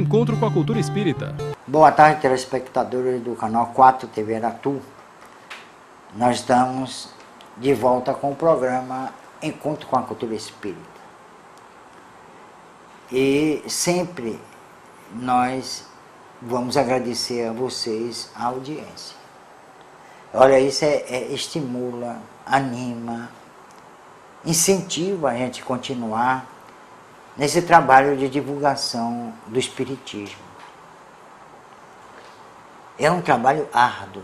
encontro com a cultura espírita. Boa tarde, telespectadores do canal 4 TV Aratu. Nós estamos de volta com o programa Encontro com a Cultura Espírita. E sempre nós vamos agradecer a vocês a audiência. Olha, isso estimula, anima, incentiva a gente continuar nesse trabalho de divulgação do Espiritismo. É um trabalho árduo,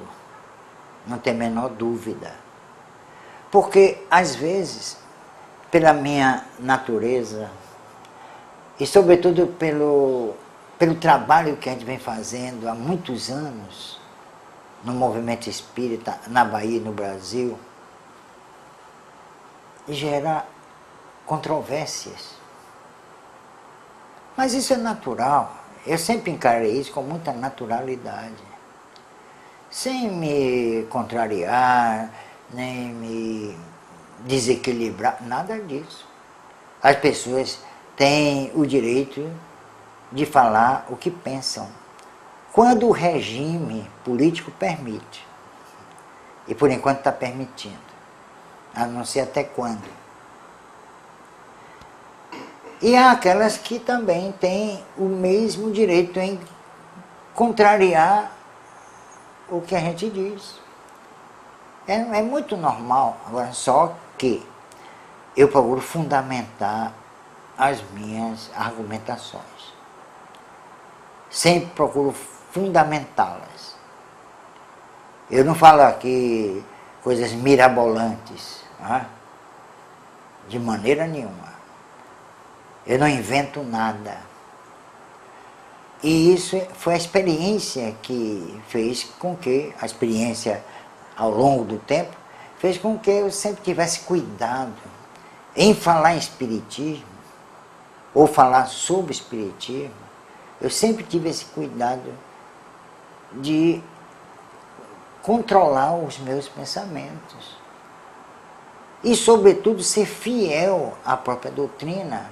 não tem a menor dúvida. Porque, às vezes, pela minha natureza, e sobretudo pelo trabalho que a gente vem fazendo há muitos anos, no movimento espírita, na Bahia e no Brasil, gera controvérsias. Mas isso é natural. Eu sempre encarei isso com muita naturalidade. Sem me contrariar, nem me desequilibrar, nada disso. As pessoas têm o direito de falar o que pensam, quando o regime político permite. E por enquanto está permitindo, a não ser até quando. E há aquelas que também têm o mesmo direito em contrariar o que a gente diz. É muito normal. Agora, só que eu procuro fundamentar as minhas argumentações. Sempre procuro fundamentá-las. Eu não falo aqui coisas mirabolantes, de maneira nenhuma. Eu não invento nada. E isso foi a experiência que fez com que, a experiência ao longo do tempo, fez com que eu sempre tivesse cuidado em falar em espiritismo, ou falar sobre espiritismo. Eu sempre tive esse cuidado de controlar os meus pensamentos. E, sobretudo, ser fiel à própria doutrina.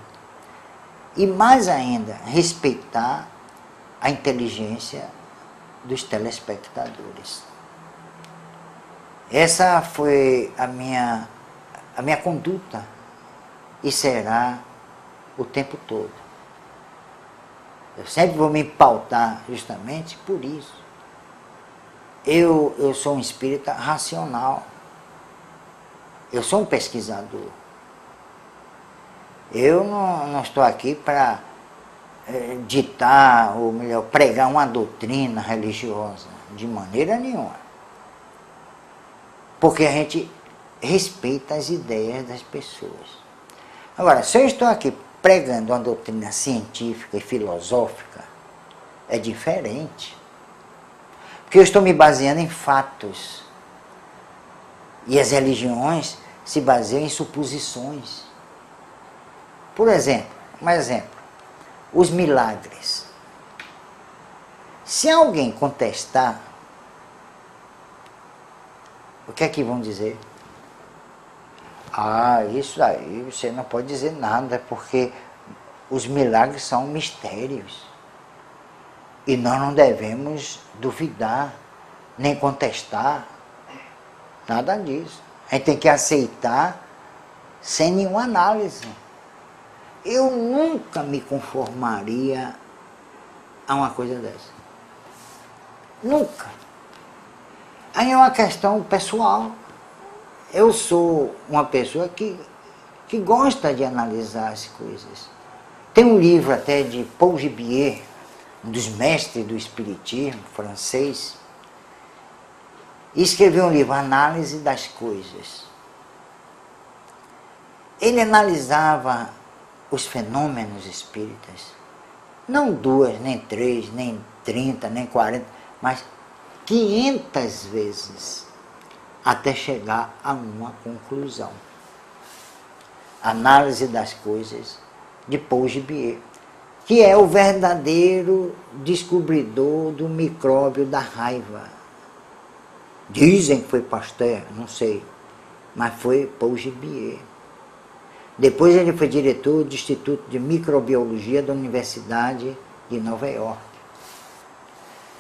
E, mais ainda, respeitar a inteligência dos telespectadores. Essa foi a minha conduta e será o tempo todo. Eu sempre vou me pautar justamente por isso. Eu sou um espírita racional. Eu sou um pesquisador. Eu não estou aqui para ditar, ou melhor, pregar uma doutrina religiosa, de maneira nenhuma. Porque a gente respeita as ideias das pessoas. Agora, se eu estou aqui pregando uma doutrina científica e filosófica, é diferente. Porque eu estou me baseando em fatos. E as religiões se baseiam em suposições. Por exemplo, um exemplo, os milagres. Se alguém contestar, o que é que vão dizer? Isso aí você não pode dizer nada, porque os milagres são mistérios. E nós não devemos duvidar, nem contestar, nada disso. A gente tem que aceitar sem nenhuma análise. Eu nunca me conformaria a uma coisa dessa. Nunca. Aí é uma questão pessoal. Eu sou uma pessoa que gosta de analisar as coisas. Tem um livro até de Paul Gibier, um dos mestres do espiritismo francês, e escreveu um livro, Análise das Coisas. Ele analisava os fenômenos espíritas, não 2, nem 3, nem 30, nem 40, mas 500 vezes, até chegar a uma conclusão. Análise das Coisas, de Paul Gibier, que é o verdadeiro descobridor do micróbio da raiva. Dizem que foi Pasteur, não sei, mas foi Paul Gibier. Depois ele foi diretor do Instituto de Microbiologia da Universidade de Nova York.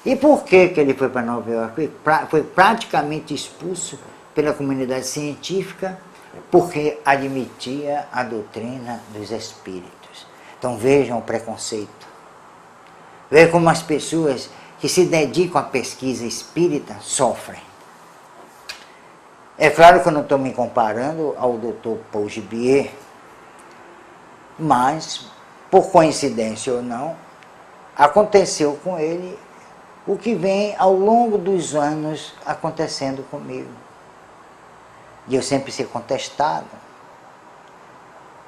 E por que ele foi para Nova York? Foi praticamente expulso pela comunidade científica porque admitia a doutrina dos espíritos. Então vejam o preconceito. Vejam como as pessoas que se dedicam à pesquisa espírita sofrem. É claro que eu não estou me comparando ao Dr. Paul Gibier, mas, por coincidência ou não, aconteceu com ele o que vem ao longo dos anos acontecendo comigo. De eu sempre ser contestado,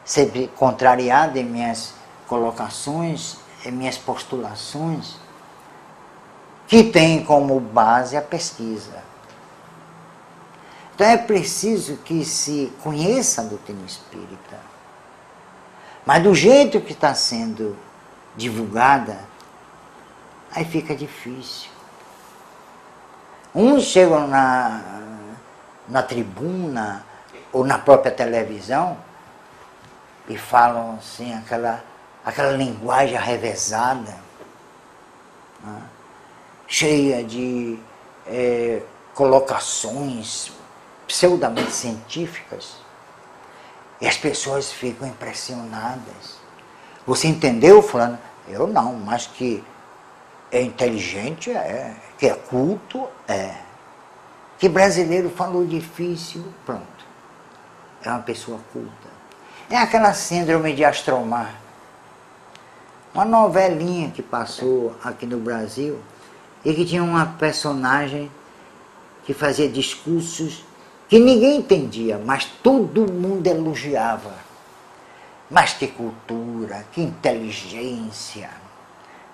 sempre contrariado em minhas colocações, em minhas postulações, que tem como base a pesquisa. Então é preciso que se conheça a doutrina espírita. Mas do jeito que está sendo divulgada, aí fica difícil. Uns chegam na tribuna ou na própria televisão e falam assim, aquela linguagem arrevezada, né? Cheia de colocações pseudamente científicas, e as pessoas ficam impressionadas. Você entendeu, fulano? Eu não, mas que é inteligente, que é culto, que brasileiro falou difícil, pronto, é uma pessoa culta. É aquela síndrome de Astromar, uma novelinha que passou aqui no Brasil e que tinha uma personagem que fazia discursos que ninguém entendia, mas todo mundo elogiava. Mas que cultura, que inteligência,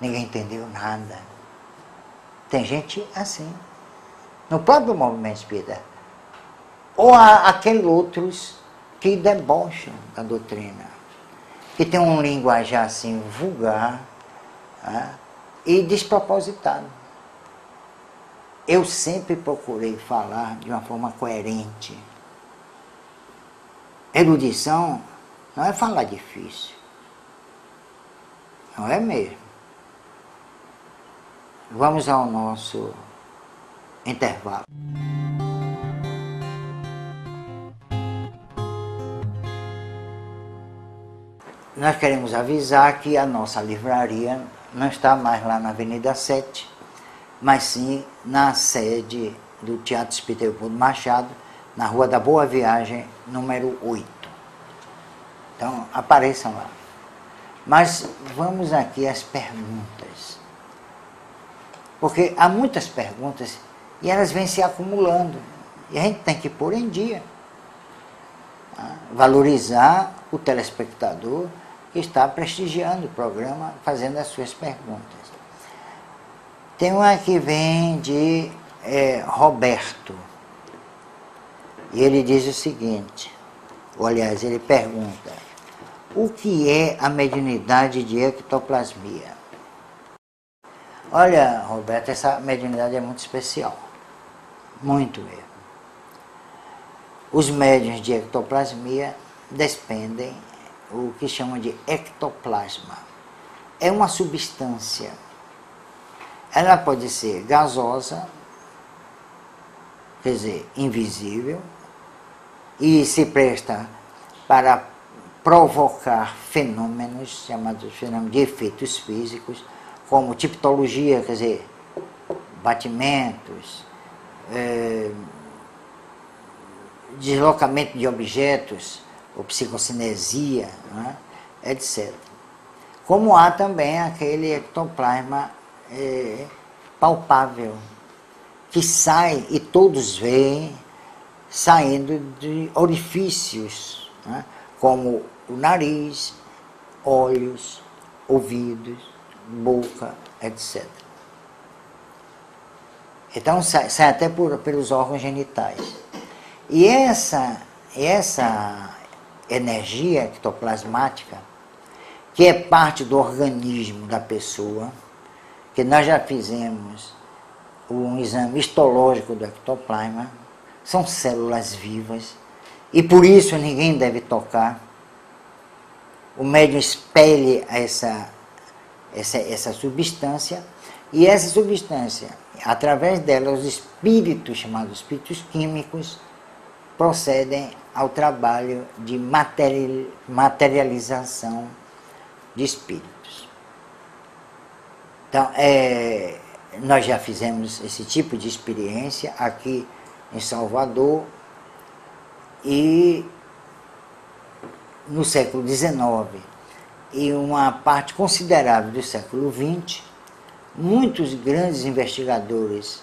ninguém entendeu nada. Tem gente assim, no próprio movimento espírita. Ou há aqueles outros que debocham da doutrina, que tem um linguajar assim vulgar, e despropositado. Eu sempre procurei falar de uma forma coerente. Erudição não é falar difícil. Não é mesmo. Vamos ao nosso intervalo. Nós queremos avisar que a nossa livraria não está mais lá na Avenida 7, mas sim na sede do Teatro Espírita Leopoldo Machado, na Rua da Boa Viagem, número 8. Então, apareçam lá. Mas vamos aqui às perguntas. Porque há muitas perguntas e elas vêm se acumulando. E a gente tem que pôr em dia. Valorizar o telespectador que está prestigiando o programa, fazendo as suas perguntas. Tem uma que vem de Roberto. E ele diz o seguinte, ou aliás, ele pergunta: o que é a mediunidade de ectoplasmia? Olha, Roberto, essa mediunidade é muito especial. Muito mesmo. Os médiuns de ectoplasmia despendem o que chamam de ectoplasma. É uma substância. Ela pode ser gasosa, quer dizer, invisível, e se presta para provocar fenômenos, chamados fenômenos de efeitos físicos, como tipologia, quer dizer, batimentos, deslocamento de objetos, ou psicocinesia, etc. Como há também aquele ectoplasma palpável, que sai e todos veem saindo de orifícios, como o nariz, olhos, ouvidos, boca, etc. Então sai até pelos órgãos genitais. E essa energia ectoplasmática, que é parte do organismo da pessoa, que nós já fizemos um exame histológico do ectoplasma, são células vivas, e por isso ninguém deve tocar. O médium espelha essa substância, e essa substância, através dela, os espíritos, chamados espíritos químicos, procedem ao trabalho de materialização de espíritos. Então, nós já fizemos esse tipo de experiência aqui em Salvador, e no século XIX e uma parte considerável do século XX, muitos grandes investigadores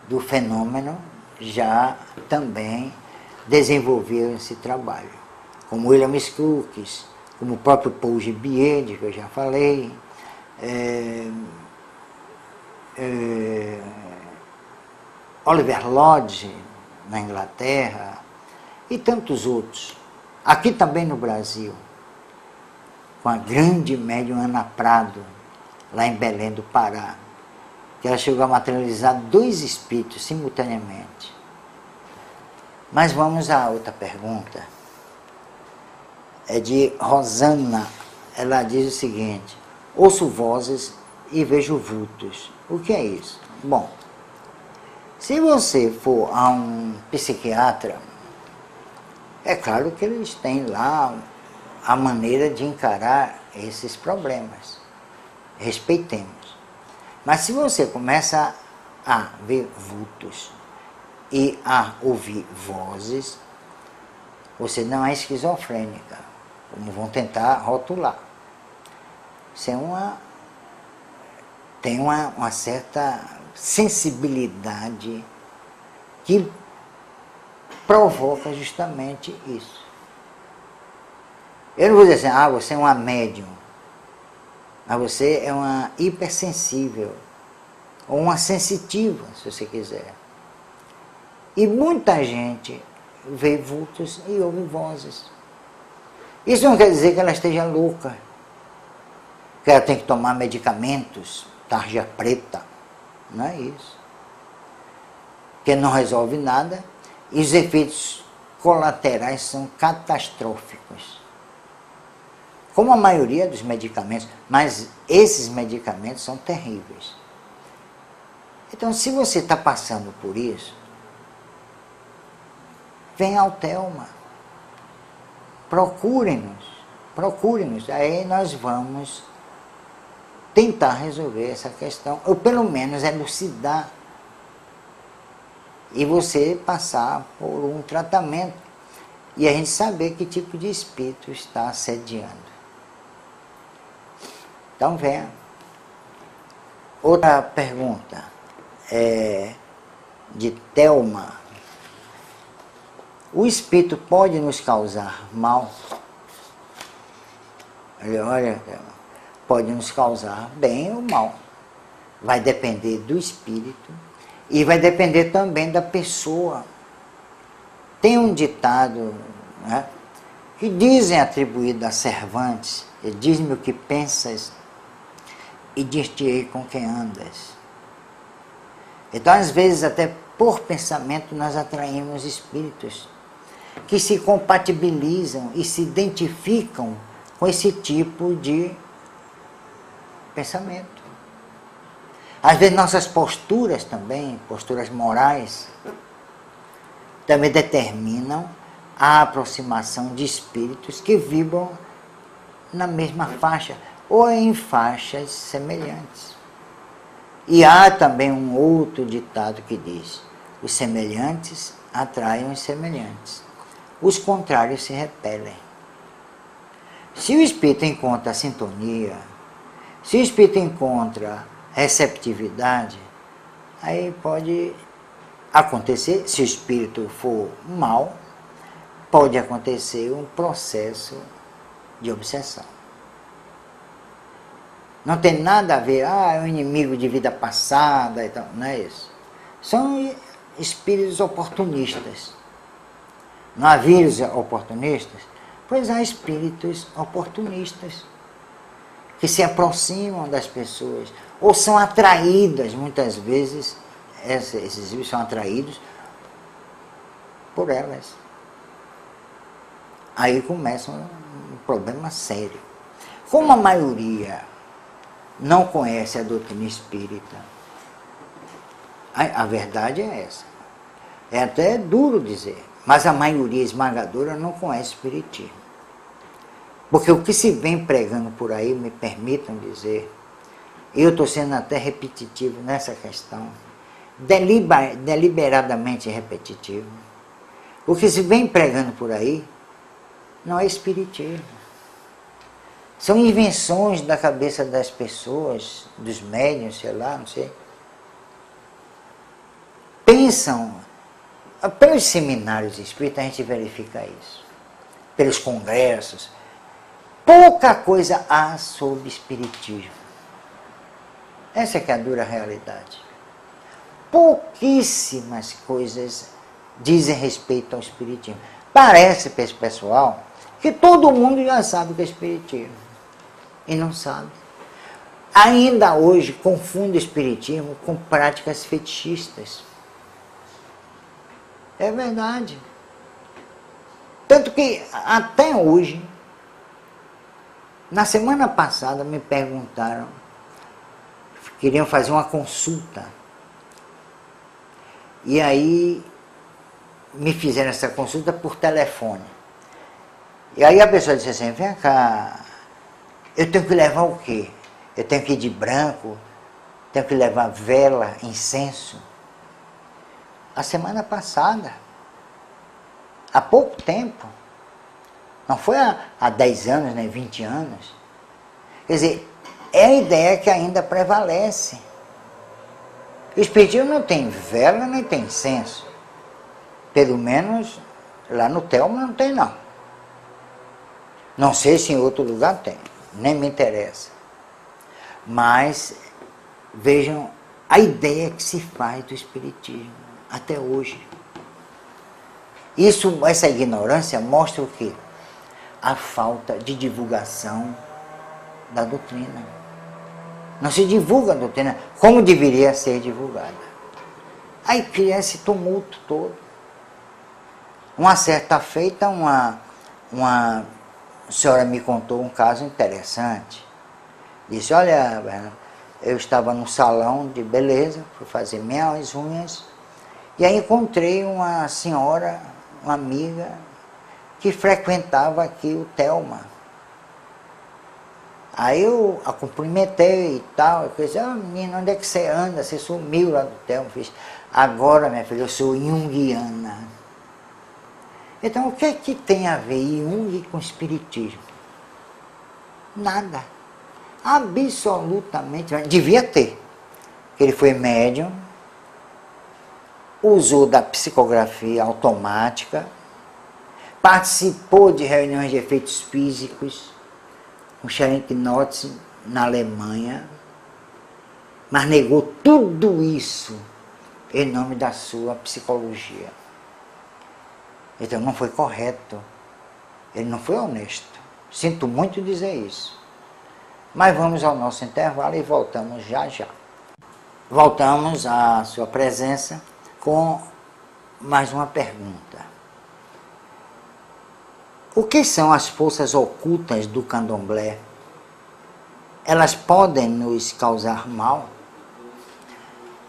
do fenômeno já também desenvolveram esse trabalho, como William Crookes, como o próprio Paul Gibier, que eu já falei, Oliver Lodge, na Inglaterra, e tantos outros. Aqui também no Brasil, com a grande médium Ana Prado, lá em Belém do Pará, que ela chegou a materializar 2 espíritos simultaneamente. Mas vamos à outra pergunta. É de Rosana. Ela diz o seguinte: ouço vozes e vejo vultos. O que é isso? Bom, se você for a um psiquiatra, é claro que eles têm lá a maneira de encarar esses problemas. Respeitemos. Mas se você começa a ver vultos e a ouvir vozes, você não é esquizofrênica, como vão tentar rotular. Isso tem uma certa sensibilidade que provoca justamente isso. Eu não vou dizer assim, você é uma médium, mas você é uma hipersensível, ou uma sensitiva, se você quiser. E muita gente vê vultos e ouve vozes. Isso não quer dizer que ela esteja louca, que ela tem que tomar medicamentos, tarja preta, não é isso. Que não resolve nada, e os efeitos colaterais são catastróficos. Como a maioria dos medicamentos, mas esses medicamentos são terríveis. Então, se você está passando por isso, vem ao Telma, procure-nos, aí nós vamos tentar resolver essa questão, ou pelo menos elucidar, e você passar por um tratamento, e a gente saber que tipo de espírito está assediando. Então, venha. Outra pergunta de Thelma. O espírito pode nos causar mal? Olha, pode nos causar bem ou mal. Vai depender do espírito e vai depender também da pessoa. Tem um ditado, né, que dizem atribuído a Cervantes: diz-me o que pensas e dir-te-ei com quem andas. Então, às vezes, até por pensamento, nós atraímos espíritos que se compatibilizam e se identificam com esse tipo de pensamento. Às vezes nossas posturas também, posturas morais, também determinam a aproximação de espíritos que vibram na mesma faixa, ou em faixas semelhantes. E há também um outro ditado que diz: os semelhantes atraem os semelhantes, os contrários se repelem. Se o espírito encontra sintonia, se o espírito encontra receptividade, aí pode acontecer, se o espírito for mau, pode acontecer um processo de obsessão. Não tem nada a ver, é um inimigo de vida passada e tal, não é isso. São espíritos oportunistas. Não há vírus oportunistas? Pois há espíritos oportunistas que se aproximam das pessoas, ou são atraídas, muitas vezes, esses espíritos são atraídos por elas. Aí começa um problema sério. Como a maioria não conhece a doutrina espírita. A verdade é essa. É até duro dizer, mas a maioria esmagadora não conhece o espiritismo. Porque o que se vem pregando por aí, me permitam dizer, eu estou sendo até repetitivo nessa questão, deliberadamente repetitivo. O que se vem pregando por aí não é espiritismo. São invenções da cabeça das pessoas, dos médiuns, sei lá, não sei. Pensam, pelos seminários espíritas a gente verifica isso, pelos congressos, pouca coisa há sobre espiritismo. Essa é que é a dura realidade. Pouquíssimas coisas dizem respeito ao espiritismo. Parece para esse pessoal que todo mundo já sabe o que é espiritismo. E não sabe. Ainda hoje confunde o espiritismo com práticas fetichistas. É verdade. Tanto que até hoje, na semana passada me perguntaram, queriam fazer uma consulta. E aí me fizeram essa consulta por telefone. E aí a pessoa disse assim, vem cá, eu tenho que levar o quê? Eu tenho que ir de branco, tenho que levar vela, incenso. A semana passada, há pouco tempo, não foi há 10 anos, nem 20 anos. Quer dizer, é a ideia que ainda prevalece. O espiritismo não tem vela, nem tem incenso. Pelo menos lá no Telma não tem, não. Não sei se em outro lugar tem, nem me interessa. Mas vejam a ideia que se faz do espiritismo até hoje. Essa ignorância mostra o quê? A falta de divulgação da doutrina. Não se divulga a doutrina como deveria ser divulgada. Aí cria esse tumulto todo. Uma certa feita, uma senhora me contou um caso interessante. Disse, olha, eu estava no salão de beleza, fui fazer minhas unhas, e aí encontrei uma senhora, uma amiga, que frequentava aqui o Telma. Aí eu a cumprimentei e tal, eu disse, menina, onde é que você anda? Você sumiu lá do Telma. Fiz, agora, minha filha, eu sou junguiana. Então, o que é que tem a ver Jung com espiritismo? Nada. Absolutamente nada. Devia ter. Ele foi médium, usou da psicografia automática, participou de reuniões de efeitos físicos, com Scherenknotz na Alemanha, mas negou tudo isso em nome da sua psicologia. Então não foi correto, ele não foi honesto. Sinto muito dizer isso. Mas vamos ao nosso intervalo e voltamos já já. Voltamos à sua presença com mais uma pergunta. O que são as forças ocultas do candomblé? Elas podem nos causar mal?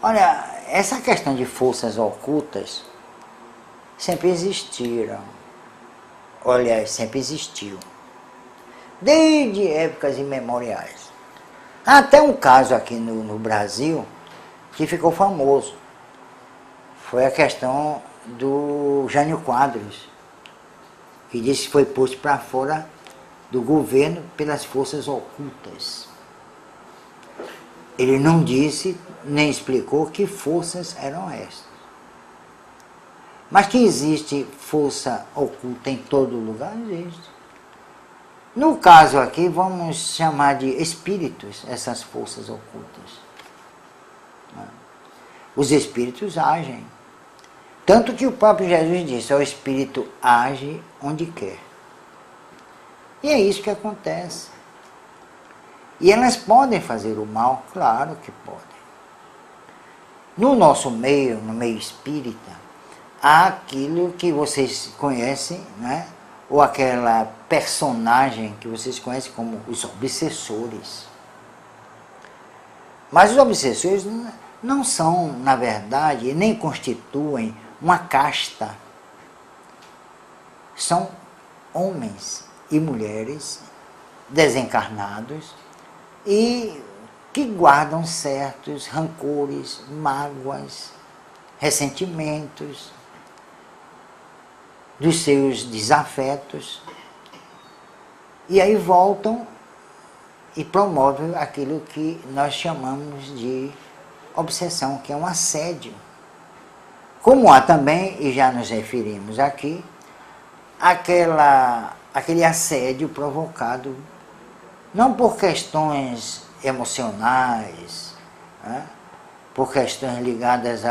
Olha, essa questão de forças ocultas sempre existiram. Olha, sempre existiu. Desde épocas imemoriais. Há até um caso aqui no Brasil que ficou famoso. Foi a questão do Jânio Quadros, que disse que foi posto para fora do governo pelas forças ocultas. Ele não disse, nem explicou que forças eram essas. Mas que existe força oculta em todo lugar, existe. No caso aqui, vamos chamar de espíritos essas forças ocultas. Os espíritos agem. Tanto que o próprio Jesus disse, o espírito age onde quer. E é isso que acontece. E elas podem fazer o mal? Claro que podem. No nosso meio, no meio espírita, há aquilo que vocês conhecem, né? Ou aquela personagem que vocês conhecem como os obsessores. Mas os obsessores não são, na verdade, nem constituem uma casta. São homens e mulheres desencarnados e que guardam certos rancores, mágoas, ressentimentos dos seus desafetos, e aí voltam e promovem aquilo que nós chamamos de obsessão, que é um assédio. Como há também, e já nos referimos aqui, aquele assédio provocado não por questões emocionais, né, por questões ligadas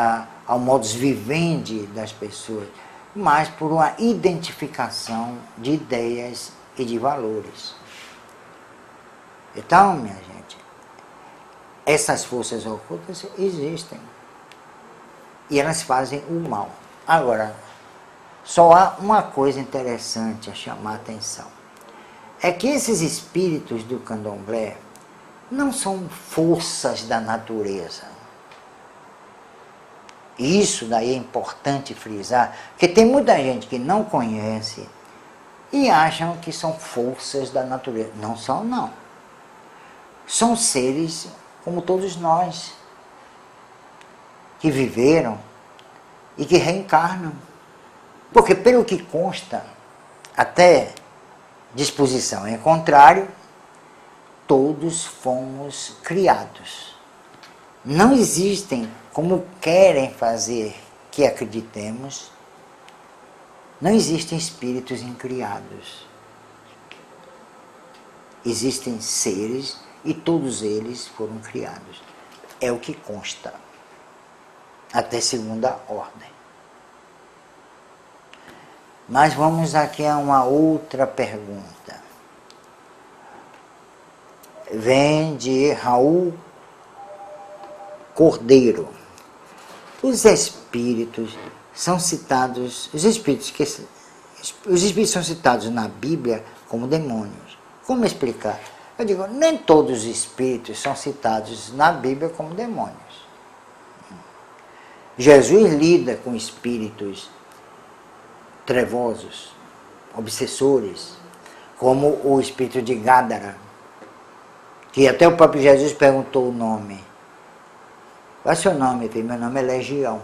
ao modus vivendi das pessoas, mas por uma identificação de ideias e de valores. Então, minha gente, essas forças ocultas existem e elas fazem o mal. Agora, só há uma coisa interessante a chamar a atenção. É que esses espíritos do candomblé não são forças da natureza. Isso daí é importante frisar, porque tem muita gente que não conhece e acham que são forças da natureza. Não são, não. São seres como todos nós, que viveram e que reencarnam. Porque, pelo que consta, até disposição em contrário, todos fomos criados. Não existem, como querem fazer que acreditemos, não existem espíritos incriados. Existem seres e todos eles foram criados. É o que consta, até segunda ordem. Mas vamos aqui a uma outra pergunta. Vem de Raul Cordeiro. Os espíritos são citados, os espíritos são citados na Bíblia como demônios. Como explicar? Eu digo, nem todos os espíritos são citados na Bíblia como demônios. Jesus lida com espíritos trevosos, obsessores, como o espírito de Gádara, que até o próprio Jesus perguntou o nome. Qual é o seu nome, filho? Meu nome é Legião.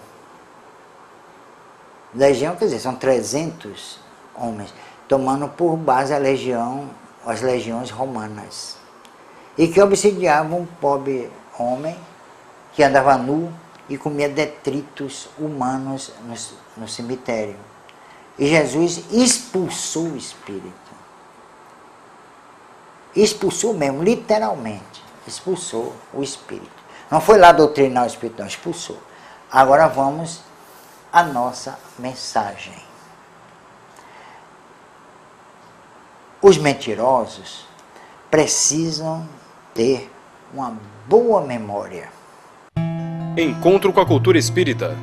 Legião, quer dizer, são 300 homens, tomando por base a legião, as legiões romanas, e que obsidiavam um pobre homem que andava nu e comia detritos humanos no cemitério. E Jesus expulsou o espírito. Expulsou mesmo, literalmente. Expulsou o espírito. Não foi lá doutrinar o espírito, não, expulsou. Agora vamos à nossa mensagem. Os mentirosos precisam ter uma boa memória. Encontro com a cultura espírita.